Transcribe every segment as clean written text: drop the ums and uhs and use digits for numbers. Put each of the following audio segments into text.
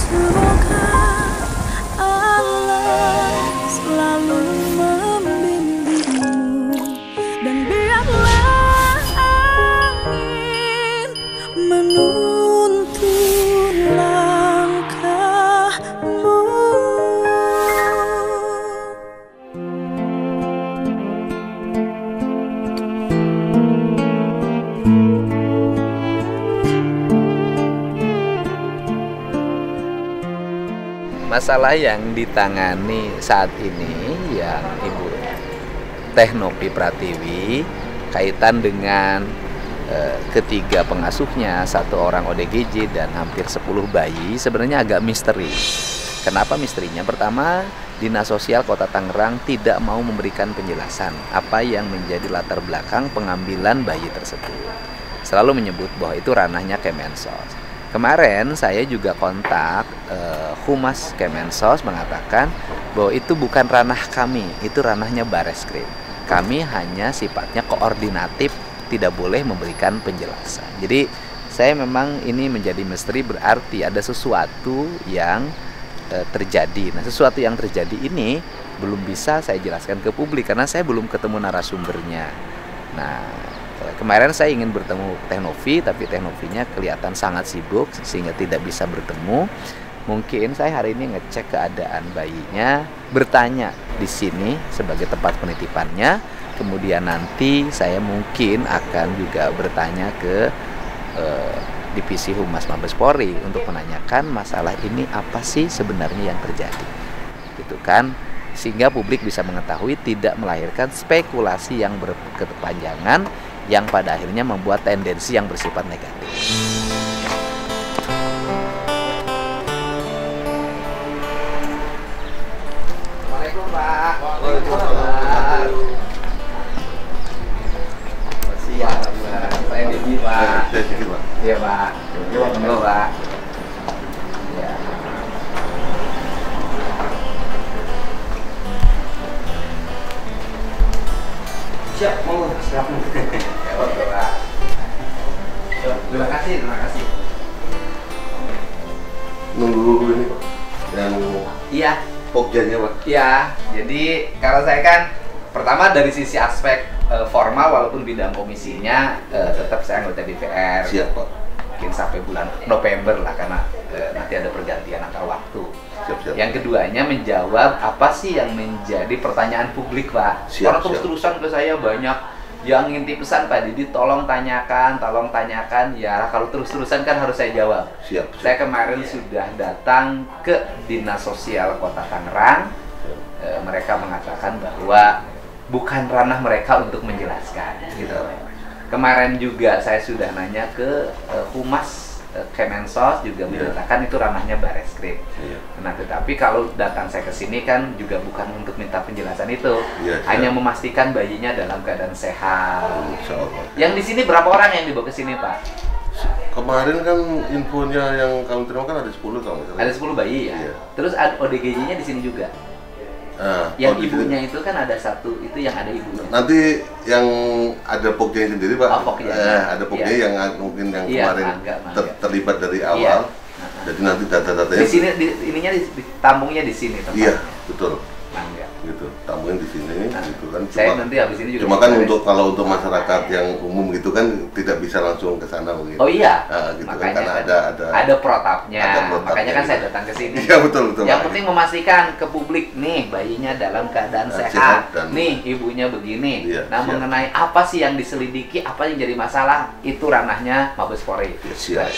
Semoga Allah selalu membimbingmu, dan biarlah angin menuntun langkahmu. Masalah yang ditangani saat ini yang Ibu Teh Novi Pratiwi kaitan dengan ketiga pengasuhnya, 1 orang ODGJ dan hampir 10 bayi, sebenarnya agak misteri. Kenapa misterinya? Pertama, Dinas Sosial Kota Tangerang tidak mau memberikan penjelasan apa yang menjadi latar belakang pengambilan bayi tersebut. Selalu menyebut bahwa itu ranahnya Kemensos. Kemarin saya juga kontak Humas Kemensos, mengatakan bahwa itu bukan ranah kami, itu ranahnya Bareskrim. Kami hanya sifatnya koordinatif, tidak boleh memberikan penjelasan. Jadi saya memang ini menjadi misteri, berarti ada sesuatu yang terjadi. Nah, sesuatu yang terjadi ini belum bisa saya jelaskan ke publik karena saya belum ketemu narasumbernya. Nah, kemarin saya ingin bertemu Teh Novi, tapi Teh Novinya kelihatan sangat sibuk sehingga tidak bisa bertemu. Mungkin saya hari ini ngecek keadaan bayinya, bertanya di sini sebagai tempat penitipannya. Kemudian nanti saya mungkin akan juga bertanya ke Divisi Humas Mabes Polri untuk menanyakan masalah ini apa sih sebenarnya yang terjadi. Gitu kan? Sehingga publik bisa mengetahui, tidak melahirkan spekulasi yang berkepanjangan yang pada akhirnya membuat tendensi yang bersifat negatif. Assalamualaikum Pak. Waalaikumsalam. Siap Pak. Saya Didi Pak. Iya Pak. Coba Pak. Ya. Siap, mau siap. Oke Pak. Terima kasih, terima kasih. Nunggu ini Pak, yang Iya. pokjannya Pak. Iya. Jadi kalau saya kan pertama dari sisi aspek formal, walaupun bidang komisinya tetap saya anggota DPR. Siap Pak. Mungkin sampai bulan November lah, karena nanti ada pergantian antar waktu. Siap. Yang keduanya menjawab apa sih yang menjadi pertanyaan publik Pak. Siap, Karena terus-terusan ke saya banyak yang ngintip pesan, Pak Didi tolong tanyakan. Ya kalau terus-terusan kan harus saya jawab. Siap. Saya kemarin sudah datang ke Dinas Sosial Kota Tangerang. Mereka mengatakan bahwa bukan ranah mereka untuk menjelaskan gitu. Kemarin juga saya sudah nanya ke Humas Kemensos, juga menyatakan itu ranahnya Bareskrim. Nah, tetapi kalau datang saya ke sini kan juga bukan untuk minta penjelasan itu, hanya memastikan bayinya dalam keadaan sehat. Yang di sini berapa orang yang dibawa ke sini, Pak? Kemarin kan infonya yang kami terima kan ada 10 kalau nggak salah. Ada 10 bayi ya. Iya. Terus ODGJ-nya di sini juga. Nah, Yang ibunya itu kan ada satu, itu yang ada ibunya. nanti yang ada pokja sendiri Pak. Oh, pokja. Ada pokja yang mungkin yang Iya, kemarin mangga. terlibat dari awal. Iya. Jadi nanti data-datanya Di sini ininya tampungnya di sini tempatnya. Iya, betul. Mangga. Gitu. Tamuin di sini gitu kan. Saya nanti habis ini juga Cuma kan beres. untuk kalau untuk masyarakat yang umum gitu kan tidak bisa langsung ke sana begitu. Oh iya. Gitu Makanya kan karena ada protapnya. ada protapnya Makanya kan gitu. saya datang ke sini. Iya, betul. Yang penting memastikan ke publik nih bayinya dalam keadaan Sehat sehat. dan- Nih ibunya begini. Iya, Nah, siap. mengenai apa sih yang diselidiki, apa yang jadi masalah, itu ranahnya Mabes Polri. Ya, siap.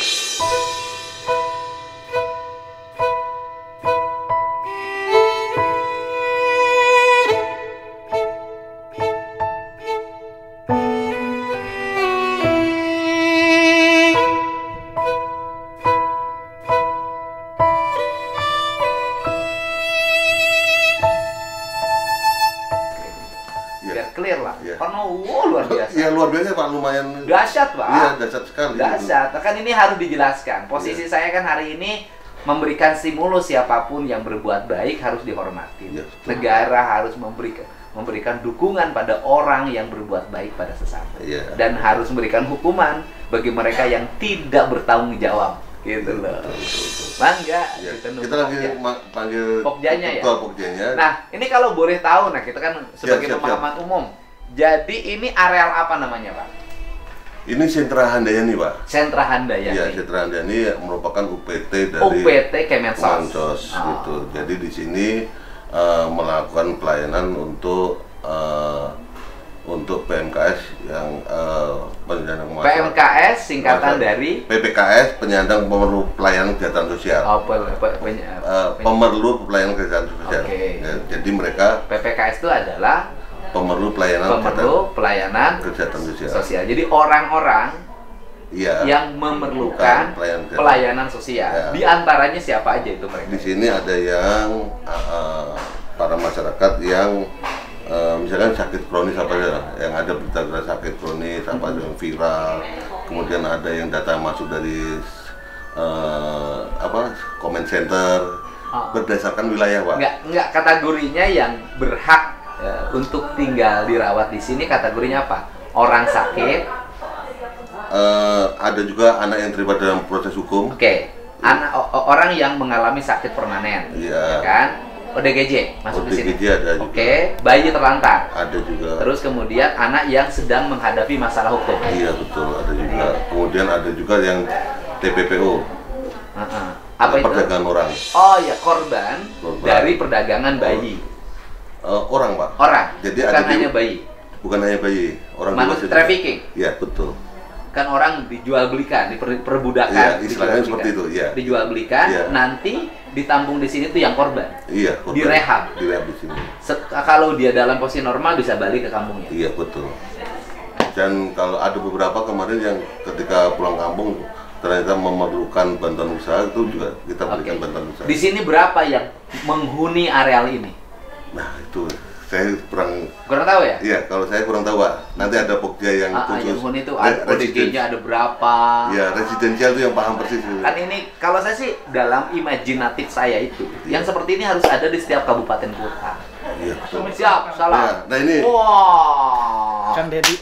Biar clear lah. Iya. Karena luar biasa. Iya, luar biasa Pak, lumayan. Dahsyat, Pak. Iya, dahsyat sekali. Dahsyat. Kan ini harus dijelaskan. Posisi Iya. saya kan hari ini memberikan stimulus, siapapun yang berbuat baik harus dihormati. Iya. Negara harus memberikan dukungan pada orang yang berbuat baik pada sesama. Iya. Dan harus memberikan hukuman bagi mereka yang tidak bertanggung jawab. Gitu loh. Betul. Bangga. Ya, gitu, kita lagi Pokja. panggil Pokjanya ya? ketua Pokjanya. Nah, ini kalau boleh tahu, nah kita kan sebagai siap, pemahaman umum. Jadi ini areal apa namanya, Pak? Ini Sentra Handayani, Pak. Sentra Handayani. Ya, Sentra Handayani merupakan UPT dari UPT Kemensos. Kemensos, Oh. gitu. Jadi di sini melakukan pelayanan untuk PMKS yang penyandang masalah. PMKS singkatan dari PPKS, penyandang pemerlu pelayanan kesehatan sosial. Pemerlu pelayanan kesehatan sosial. Oke. Ya, jadi mereka PPKS itu adalah pemerlu pelayanan pelayanan kesehatan sosial. Jadi orang-orang iya, yang memerlukan pelayanan sosial. Ya. Di antaranya siapa aja itu mereka? Di sini ada yang para masyarakat yang misalkan sakit kronis apa ya, yang ada berita-berita sakit kronis apa yang viral, kemudian ada yang data masuk dari comment center berdasarkan wilayah, Pak. Enggak kategorinya yang berhak untuk tinggal dirawat di sini, kategorinya apa? Orang sakit. Ada juga anak yang terlibat dalam proses hukum. Oke. Orang yang mengalami sakit permanen. Iya. Ya kan? ODGJ masuk di sini. ODGJ ada juga. Oke, bayi terlantar. Ada juga. Terus kemudian anak yang sedang menghadapi masalah hukum. Iya, betul, ada juga. Kemudian ada juga yang TPPO. Apa itu? Perdagangan orang. Oh ya, korban dari perdagangan bayi. Orang, Pak. Orang. Jadi bukan hanya bayi. Bukan hanya bayi, orang Manusia trafficking. Iya, betul. Kan orang dijual belikan, diperbudakan. Iya, istilahnya seperti itu, iya. Dijual belikan, Iya. nanti ditampung di sini tuh yang korban. Iya, korban. Direhab. Direhab di sini. Kalau dia dalam posisi normal bisa balik ke kampungnya. Iya, betul. Dan kalau ada beberapa kemarin yang ketika pulang kampung ternyata memerlukan bantuan usaha, itu juga kita berikan bantuan usaha. Di sini berapa yang menghuni areal ini? Nah, itu saya kurang tahu ya? Iya, kalau saya kurang tahu, Pak. Nanti ada Pokja yang khusus. Yang menghuni itu ODG-nya ada berapa? Iya, residensial itu yang paham persis. Kan ini kalau saya sih dalam imajinatif saya itu, yang seperti ini harus ada di setiap kabupaten kota. Iya, betul. Siap, salah. Ya, nah ini. Wah. Kang Dedi.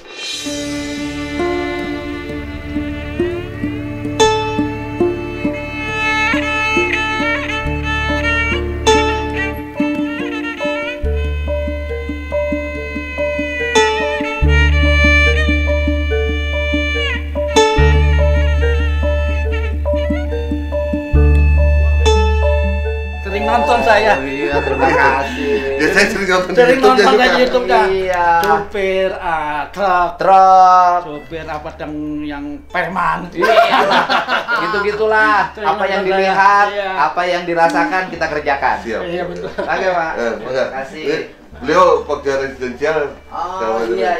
Sering nonton saya. Iya, terima kasih. Ya, saya sering nonton Sering nonton juga. di YouTube dah. Iya. Supir truk, Truk. supir apa yang preman. Iyalah. Gitu-gitulah. Sering Apa yang nonton saya. dilihat, Iya. apa yang dirasakan kita kerjakan. Siap. Iya betul. Oke, Pak. Terima Terima kasih. Beliau Pokja residensial. Oh, iya.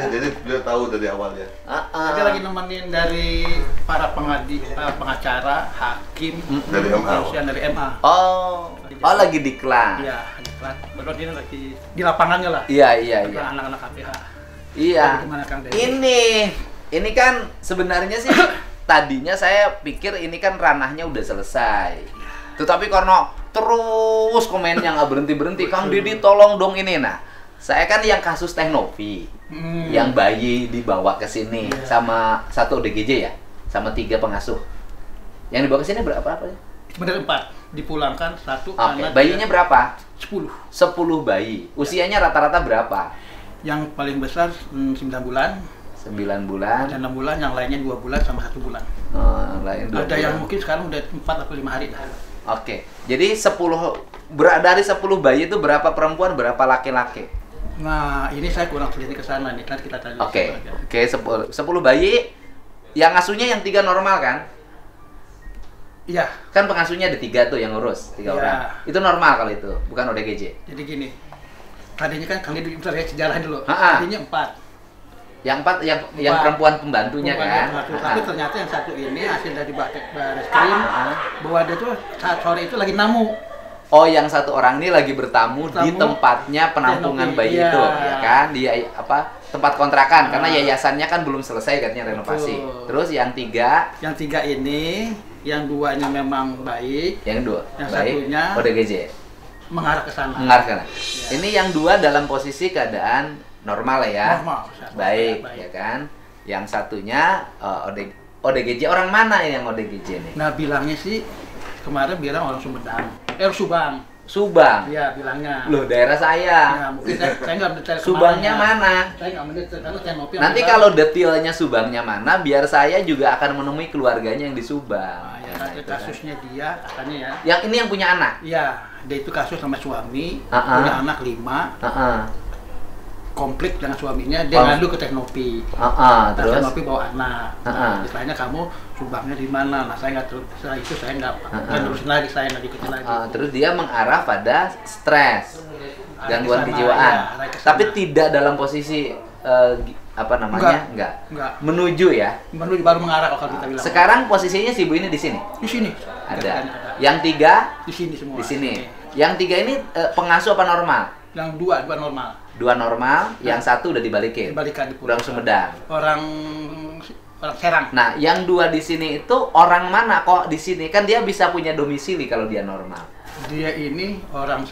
Jadi beliau tahu dari awalnya. Saya lagi nemenin dari para pengacara, hakim, Dari MA. kepolisian dari MA. Oh, lagi diklat. Iya, diklat. Baru ini lagi di lapangannya lah. Iya. Sama anak-anak KPH. Iya. Gimana, Kang Dedi? Ini kan sebenarnya sih tadinya saya pikir ini kan ranahnya udah selesai. Tetapi karena terus komennya nggak berhenti-berhenti, Kang Dedi tolong dong ini. Nah, saya kan yang kasus Teknovi, yang bayi dibawa ke sini sama satu ODGJ ya, sama 3 pengasuh. Yang dibawa ke sini berapa ya? Bener 4, dipulangkan 1 Oke, anak. bayinya berapa? 10. 10 bayi. Usianya rata-rata berapa? Yang paling besar 9 bulan, 9 bulan. dan 6 bulan, yang lainnya 2 bulan sama 1 bulan. Lain 2 Ada yang bulan. mungkin sekarang udah 4 atau 5 hari lah. Oke, jadi 10 dari 10 bayi itu berapa perempuan, berapa laki-laki? Nah, ini saya kurang teliti ke sana nih, nanti kita tanya. Oke, 10 bayi. Yang asuhnya yang 3 normal kan? Iya, Kan pengasuhnya ada 3 tuh yang ngurus, 3 Iya. orang. Itu normal kalau itu, bukan ODGJ. jadi gini. Tadinya kan kali bentar ya sejarah dulu. Ha-ha. Tadinya 4. Yang 4 yang Empat. perempuan pembantunya kan? Tapi ternyata yang satu ini hasil dari Barreskrim bahwa dia tuh saat sore itu lagi namu. Oh, yang satu orang ini lagi bertamu di Bertamu. tempatnya penampungan Teknovi, bayi iya. itu, ya kan? Di tempat kontrakan karena yayasannya kan belum selesai katanya renovasi. Betul. Terus yang 3, Yang 3 ini, yang 2 ini memang baik, yang 2, Yang baik, satunya ODGJ. mengarah ke sana. Mengarah ke sana. Ini yang 2 dalam posisi keadaan normal ya. Normal. Baik, ya kan? Yang satunya ODGJ orang mana ini yang ODGJ nih? Nah, bilangnya sih kemarin bilang orang Sumedang, Subang. Subang. Iya, bilangnya. Loh, daerah saya. Ya, mungkin saya nggak mendetail Subangnya kemana. mana? Saya nggak mendetail karena Tenopi. Nanti kalau detailnya Subangnya mana, biar saya juga akan menemui keluarganya yang di Subang. Nah, ya, Nah, itu kan. kasusnya dia katanya ya. Yang ini yang punya anak. Iya, dia itu kasus sama suami, Ah. punya anak 5, Heeh. konflik dengan suaminya, dia Oh. ngadu ke Teknopi. Terus Teknopi bawa anak. Ah. Istilahnya kamu Subangnya di mana? Nah, saya nggak terus, setelah itu saya nggak nerusin lagi, saya nggak ikutin lagi. terus dia mengarah pada stres, gangguan Arah ke sana, kejiwaan. ya, arah ke sana. Tapi tidak dalam posisi apa namanya? Enggak. Menuju ya. Baru mengarah kalau kita bilang. Sekarang posisinya si ibu ini di sini. Di sini. Ada. Yang 3 Di sini semua. di sini. Oke. Yang 3 ini pengasuh apa normal? Yang dua normal. 2 normal, yang 1 udah dibalikin. Dibalikan di Orang Sumedang. Orang Serang. Nah, yang 2 di sini itu orang mana kok di sini? Kan dia bisa punya domisili kalau dia normal. Dia ini orang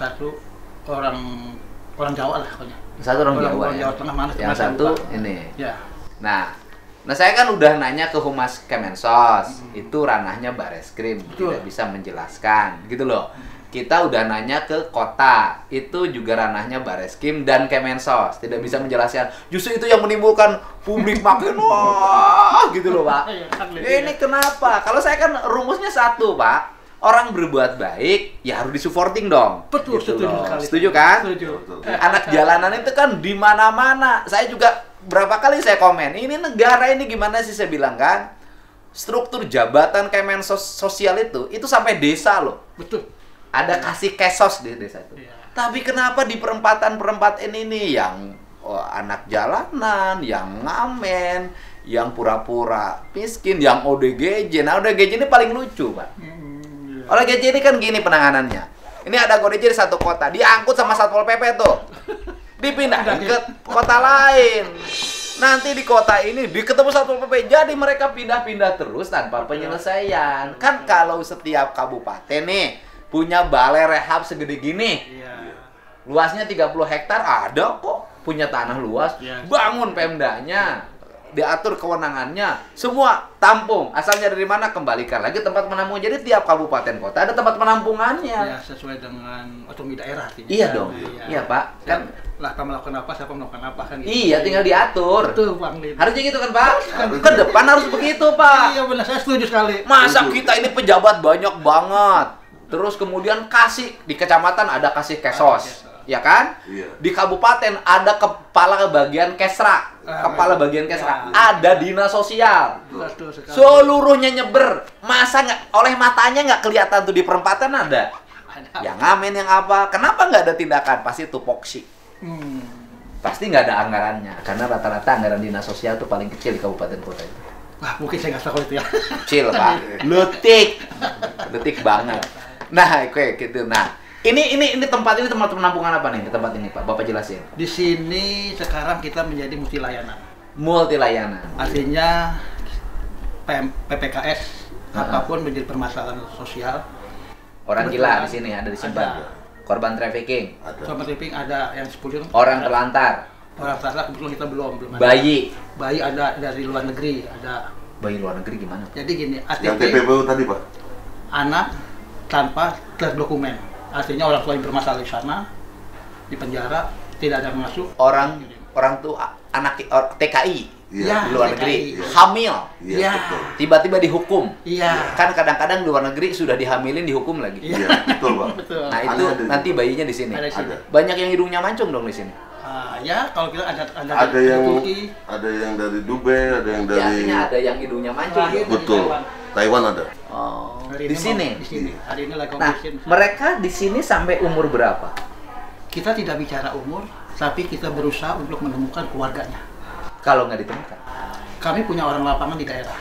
Jawa lah pokoknya. Satu orang Jawa. Orang Ya? Jawa Tengah mana? Yang saya satu lupa. ini. Ya. Nah, saya kan udah nanya ke Humas Kemensos, itu ranahnya Bareskrim, Betul. tidak bisa menjelaskan, gitu loh. Kita udah nanya ke kota, itu juga ranahnya Bareskrim dan Kemensos, tidak bisa menjelaskan. Justru itu yang menimbulkan publik makin wah, gitu loh, Pak. Ini kenapa? Kalau saya kan rumusnya satu, Pak. Orang berbuat baik, ya harus disupporting dong. Betul, Gitu setuju loh. sekali. Setuju kan? Setuju. Anak jalanan itu kan di mana-mana. Saya juga berapa kali saya komen, ini negara ini gimana sih, saya bilang kan? Struktur jabatan Kemensos sosial itu sampai desa loh. Betul. Ada kasih kesos di desa itu. Iya. Tapi kenapa di perempatan-perempatan ini yang anak jalanan, yang ngamen, yang pura-pura miskin, yang ODGJ. Nah, ODGJ ini paling lucu, Pak. ODGJ ini kan gini penanganannya. Ini ada ODGJ di satu kota, diangkut sama Satpol PP tuh. Dipindahin ke kota lain. Nanti di kota ini ketemu Satpol PP. Jadi mereka pindah-pindah terus tanpa penyelesaian. Kan kalau setiap kabupaten nih punya balai rehab segede gini. Iya. Luasnya 30 hektar ada kok. Punya tanah luas. Iya. Bangun Pemdanya. Diatur kewenangannya. Semua tampung. Asalnya dari mana kembalikan lagi tempat menampung. Jadi tiap kabupaten kota ada tempat penampungannya. Ya, sesuai dengan otonomi daerah artinya. Iya dong. Iya. Iya, Pak. Kan Lah kamu melakukan apa, siapa melakukan apa kan gitu. iya, tinggal diatur. Betul, Bang Lin. Harusnya gitu kan, Pak? Ke depan harus begitu, Pak. Iya benar, saya setuju sekali. Masa kita ini pejabat banyak banget. Terus kemudian kasih di kecamatan ada kasih kesos. Ya kan? Iya. Di kabupaten ada kepala bagian kesra. Kepala bagian kesra. Ada dinas sosial. Betul sekali. Seluruhnya nyeber. Masa nggak oleh matanya nggak kelihatan tuh di perempatan ada? Yang ngamen yang apa? Kenapa nggak ada tindakan? Pasti tupoksi. Pasti nggak ada anggarannya. Karena rata-rata anggaran dinas sosial tuh paling kecil di kabupaten kota itu. Wah, mungkin saya nggak tahu itu ya. Kecil, Pak. Letik banget. Nah, oke gitu. Nah, ini tempat penampungan apa nih? Di tempat ini, Pak. Bapak jelasin. Di sini sekarang kita menjadi multi layanan. Multi layanan. Artinya PPKS apapun menjadi permasalahan sosial. Orang gila di sini ada disimpan. Ada. Korban trafficking, Sama tripping ada yang 10 orang telantar, orang terlantar kebetulan kita belum ada. bayi. Bayi ada dari luar negeri, ada. Bayi luar negeri gimana? Jadi gini, Yang ATP TPPU tadi, Pak? anak tanpa terdokumen. Artinya orang tua yang bermasalah di sana di penjara, tidak ada masuk. Orang tuh anak TKI Iya, di luar TKI. negeri, Iya. hamil, Iya, Iya. betul. tiba-tiba dihukum. Iya. Kan kadang-kadang di luar negeri sudah dihamilin dihukum lagi. Iya. Iya, betul, Pak. Betul. Nah, Ada itu di nanti situ. bayinya di sini. Ada di sini. Ada. Banyak yang hidungnya mancung dong di sini. Ya, kalau kita ada Ada dari yang Turki. dari Dubai, ada yang Ya, dari artinya ada yang hidungnya mancung. Lahir. dong. betul. Taiwan ada. Oh, Hari di ini sini. Di sini. Hari ini lagi Nah, operation. mereka di sini sampai umur berapa? Kita tidak bicara umur, tapi kita berusaha untuk menemukan keluarganya. Kalau nggak ditemukan. Kami punya orang lapangan di daerah.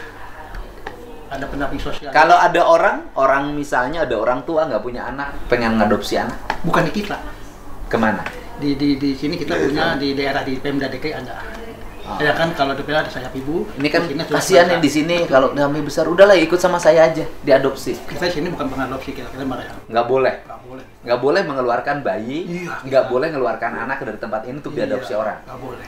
Ada pendamping sosial. Kalau ada orang misalnya ada orang tua nggak punya anak, pengen ngadopsi anak, Bukan di kita. kemana? Di sini kita Daerah. punya di daerah di Pemda DKI ada. Oh. Ya kan kalau di Pemda ada sayap ibu. Ini kan di sini sudah kasihan selesai. yang di sini kalau namanya besar, udahlah ikut sama saya aja, diadopsi. Kita di sini bukan pengadopsi, kita mereka. Nggak boleh. Nggak boleh. Nggak boleh mengeluarkan bayi, Iya. nggak boleh mengeluarkan anak dari tempat ini untuk diadopsi Iya, orang. nggak boleh.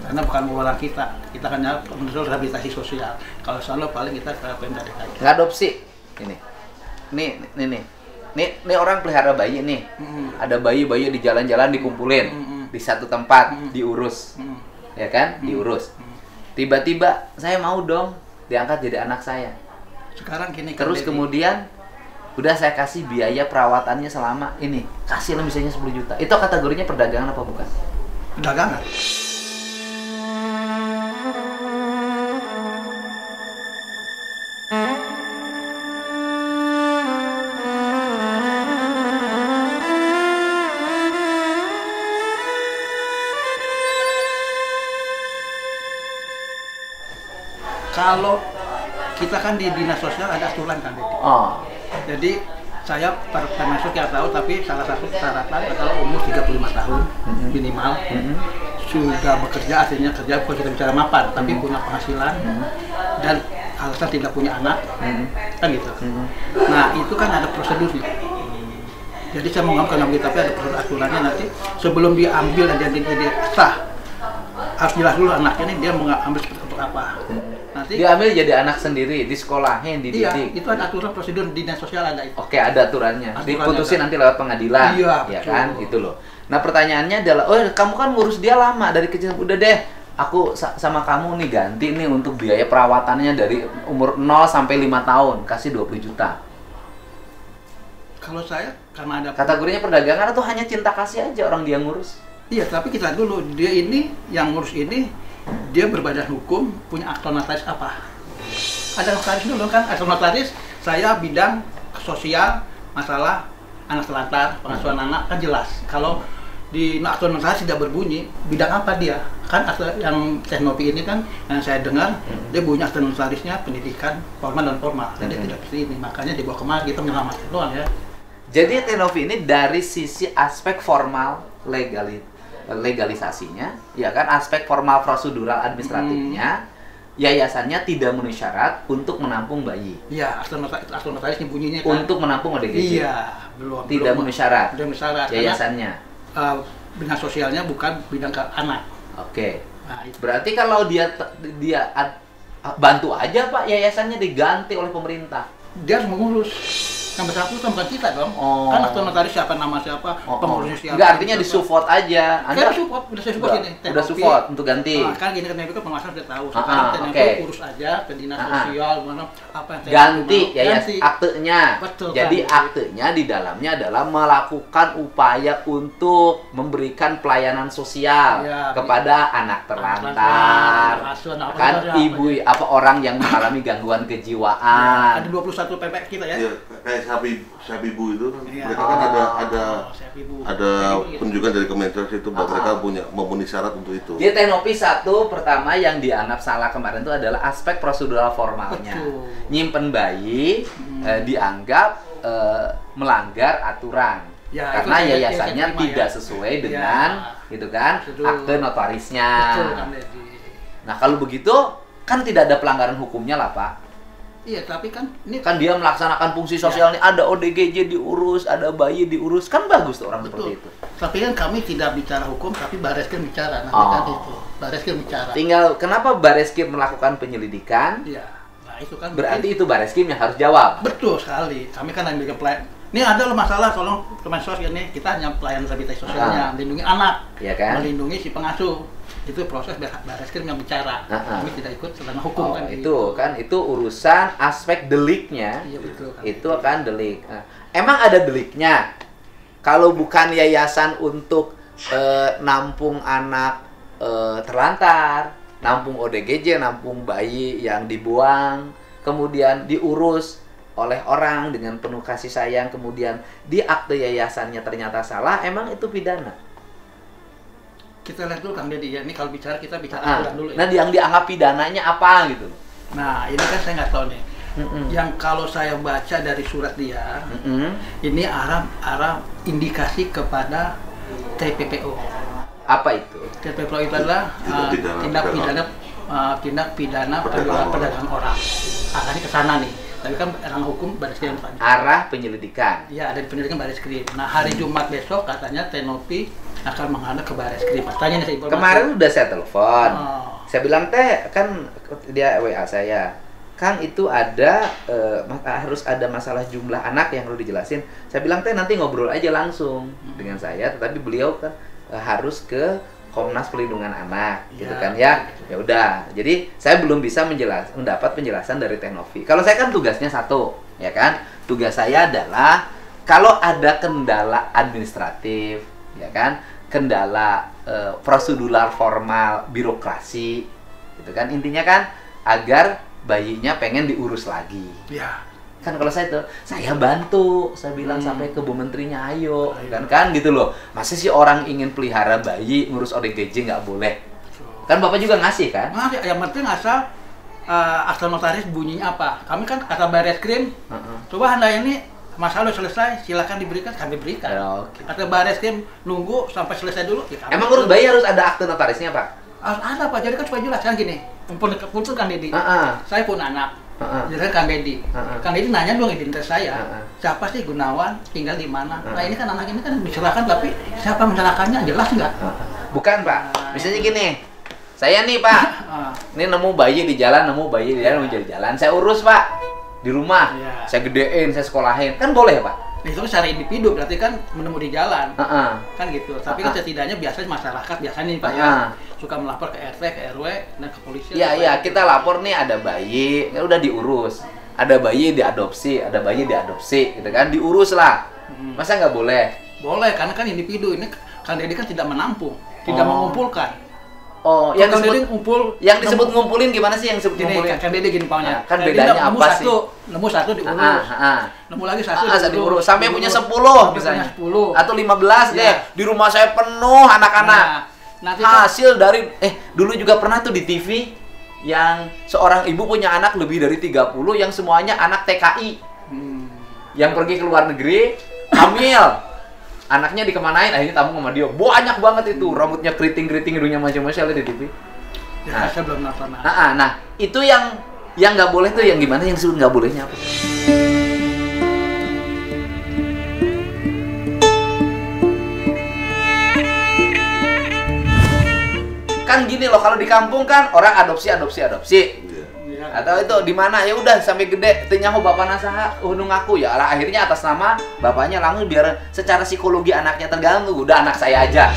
Karena bukan wewenang kita hanya menurut rehabilitasi sosial. Kalau soalnya paling kita ke Pemda DKI. Ngadopsi ini. nih orang pelihara bayi nih. Ada bayi-bayi di jalan-jalan dikumpulin di satu tempat, diurus. Ya kan? Diurus. Tiba-tiba saya mau dong diangkat jadi anak saya. Sekarang gini kan, Terus Dedi. kemudian udah saya kasih biaya perawatannya selama ini. Kasih lah misalnya 10 juta. Itu kategorinya perdagangan apa bukan? Perdagangan. Kalau kita kan di dinas sosial ada aturan kan, Dedi. Oh. Jadi saya termasuk yang tahu, tapi salah satu persyaratan adalah umur 35 tahun minimal, sudah bekerja, artinya kerja bukan kita bicara mapan, tapi punya penghasilan dan alasan tidak punya anak, kan gitu. Nah itu kan ada prosedurnya. Jadi saya mau ngomong tapi ada prosedur aturannya nanti sebelum diambil dan dia sah harus jelas dulu anaknya ini dia mau ambil untuk apa. Nanti Diambil jadi anak sendiri, di sekolahin, iya, dididik. itu ada aturan prosedur dinas sosial ada itu. Oke, ada aturannya. Diputusin nanti lewat pengadilan. Iya, ya betul. kan? Itu loh. Nah, pertanyaannya adalah, "Oh, kamu kan ngurus dia lama dari kecil. Udah deh, aku sama kamu nih ganti nih untuk biaya perawatannya dari umur 0 sampai 5 tahun, kasih 20 juta." Kalau saya karena ada Kategorinya perdagangan atau hanya cinta kasih aja orang dia ngurus? iya, tapi kita dulu dia ini yang ngurus ini dia berbadan hukum, punya akte notaris apa? Ada notaris dulu kan, akte notaris saya bidang sosial, masalah anak telantar, pengasuhan anak kan jelas. Kalau di akte notaris tidak berbunyi, bidang apa dia? Kan akte yang Teknopi ini kan yang saya dengar dia punya akte notarisnya pendidikan formal dan formal. Dan dia tidak seperti ini, makanya dibawa kemari kita menyelamatkan doang ya. Jadi Teknopi ini dari sisi aspek formal legalisasinya, ya kan, aspek formal prosedural administratifnya, yayasannya tidak memenuhi syarat untuk menampung bayi, Iya, akte notaris ini bunyinya kan. untuk menampung ODGJ. Iya, belum. Tidak memenuhi syarat. Belum syarat. Yayasannya. Bidang sosialnya bukan bidang ke anak. Oke. Nah, itu. Berarti kalau dia bantu aja Pak, yayasannya diganti oleh pemerintah. Dia harus mengurus. Yang bersangkutan bukan kita dong. Oh. Kan akte notaris siapa, nama siapa, pengurusnya siapa. Enggak, artinya siapa. disupport aja. Kan support, udah saya support ini. Udah support untuk ganti. Kan gini kan itu pengawasan sudah tahu. Sekarang TNP oke. urus aja ke dinas sosial mana apa yang Ganti mau. yayasan aktenya. Betul, Jadi kan. aktenya di dalamnya adalah melakukan upaya untuk memberikan pelayanan sosial Ya, kepada anak terlantar. asuhan, apa Kan saja, ibu apa orang yang mengalami gangguan kejiwaan. Ada 21 PPK kita ya. Iya, kayak sapi bu itu kan Iya. mereka kan ada Siap, Ibu. penunjukan dari Kementerian itu bahwa mereka punya memenuhi syarat untuk itu. Jadi Teknopi satu pertama yang dianggap salah kemarin itu adalah aspek prosedural formalnya. Betul. Nyimpen bayi dianggap melanggar aturan. Ya, Karena itu saya yayasannya terima, tidak ya. sesuai dengan gitu kan Betul. akte notarisnya. Betul kan, Dedi. Nah, kalau begitu kan tidak ada pelanggaran hukumnya lah, Pak. Iya, tapi kan ini Kan dia melaksanakan fungsi sosial nih, ada ODGJ diurus, ada bayi diurus, kan bagus tuh orang seperti itu. Tapi kan kami tidak bicara hukum, tapi Bareskrim bicara. Nanti Oh. kan itu. Bareskrim bicara. Tinggal kenapa Bareskrim melakukan penyelidikan? Iya. Nah, itu kan Berarti itu Bareskrim yang harus jawab. betul sekali. Kami kan ambil pelayan. Ini ada loh masalah, tolong Kemensos ini kita hanya pelayanan rehabilitasi sosialnya, melindungi anak, Iya kan? melindungi si pengasuh. Itu proses Bareskrim yang bicara. Kami tidak ikut selama hukum Oh, kan. itu gitu. kan itu urusan aspek deliknya. Iya, betul kan. Itu kan delik. Nah, emang ada deliknya. Kalau bukan yayasan untuk nampung anak terlantar, nampung ODGJ, nampung bayi yang dibuang, kemudian diurus oleh orang dengan penuh kasih sayang, kemudian di akte yayasannya ternyata salah, emang itu pidana. Kita lihat dulu Kang Deddy ya. Ini kalau bicara kita bicara Nah, aturan dulu ya. nah yang dianggap pidananya apa gitu? Nah, ini kan saya nggak tahu nih. Yang kalau saya baca dari surat dia, ini arah indikasi kepada TPPO. Apa itu? TPPO itu adalah tindak pidana perdagangan orang. Arahnya ke sana nih. Tapi kan ranah hukum Bareskrim Pak. Arah penyelidikan. Ya, ada di penyelidikan Bareskrim. Nah, hari Jumat besok katanya Teknopi akan menghadap ke Bareskrim. Tanya nih saya informasi. Kemarin udah saya telepon. Oh. Saya bilang, "Teh, kan dia WA saya. Kang itu ada harus ada masalah jumlah anak yang perlu dijelasin. Saya bilang teh nanti ngobrol aja langsung dengan saya, tetapi beliau kan harus ke Komnas Perlindungan Anak, gitu kan ya. Ya udah. Jadi saya belum bisa mendapat penjelasan dari Teknovi. Kalau saya kan tugasnya satu, ya kan? Tugas saya adalah kalau ada kendala administratif, ya kan? Kendala prosedural formal birokrasi, gitu kan? Intinya kan agar bayinya pengen diurus lagi. Ya. Kan kalau saya bantu, saya bilang sampai ke Bu Menterinya ayo. Kan gitu loh. Masa sih orang ingin pelihara bayi ngurus ODGJ nggak boleh? Kan Bapak juga ngasih kan? Ngasih, yang penting asal notaris bunyinya apa. Kami kan kata Bareskrim, coba Anda ini masalah selesai, silakan diberikan, kami berikan. Ya, oke. Kata Bareskrim nunggu sampai selesai dulu. Ya, Emang ngurus bayi harus ada akte notarisnya, Pak? Ada Pak, jadi kan supaya jelas kan gini. Punten Kang Dedi. Saya pun anak. Jadi kan Kang Dedi. Kang Dedi nanya dong identitas saya. Siapa sih Gunawan, tinggal di mana? Nah ini kan anak ini kan diserahkan, tapi siapa menyerahkannya jelas nggak? Bukan Pak. Misalnya gini, saya nih Pak, ini nemu bayi di jalan, mau jadi jalan. Saya urus Pak, di rumah. Saya gedein, saya sekolahin. Kan boleh Pak? Nah, itu kan secara individu, berarti kan menemu di jalan. Kan gitu. Tapi kan setidaknya biasanya masyarakat, biasanya nih Pak ya, suka melapor ke RT, ke RW, dan ke polisi. Iya, kita lapor nih ada bayi, ya udah diurus. Ada bayi diadopsi, gitu kan, diurus lah. Masa nggak boleh? Boleh, karena kan individu ini Kang Dedi kan tidak menampung, tidak mengumpulkan. Oh, yang disebut ngumpulin gimana sih yang disebut ngumpulin? Kang Dedi gini paunya. Kan bedanya apa sih? Nemu satu diurus. Nemu lagi satu diurus. Sampai punya 10 misalnya. 10 atau 15 deh. Di rumah saya penuh anak-anak. Nanti hasil dari dulu juga pernah tuh di TV yang seorang ibu punya anak lebih dari 30 yang semuanya anak TKI. Yang pergi ke luar negeri, hamil. Anaknya dikemanain, akhirnya tamu sama dia. Banyak banget itu, rambutnya keriting-keriting, hidungnya macam-macam ada di TV. Ya, saya belum nonton. Nah, itu yang nggak boleh tuh, yang gimana yang disebut nggak bolehnya apa? Kan gini loh, kalau di kampung kan orang adopsi. Atau itu di mana ya udah sampai gede tenyaho bapak nasaha unung aku ya lah, akhirnya atas nama bapaknya langsung biar secara psikologi anaknya terganggu, udah anak saya aja.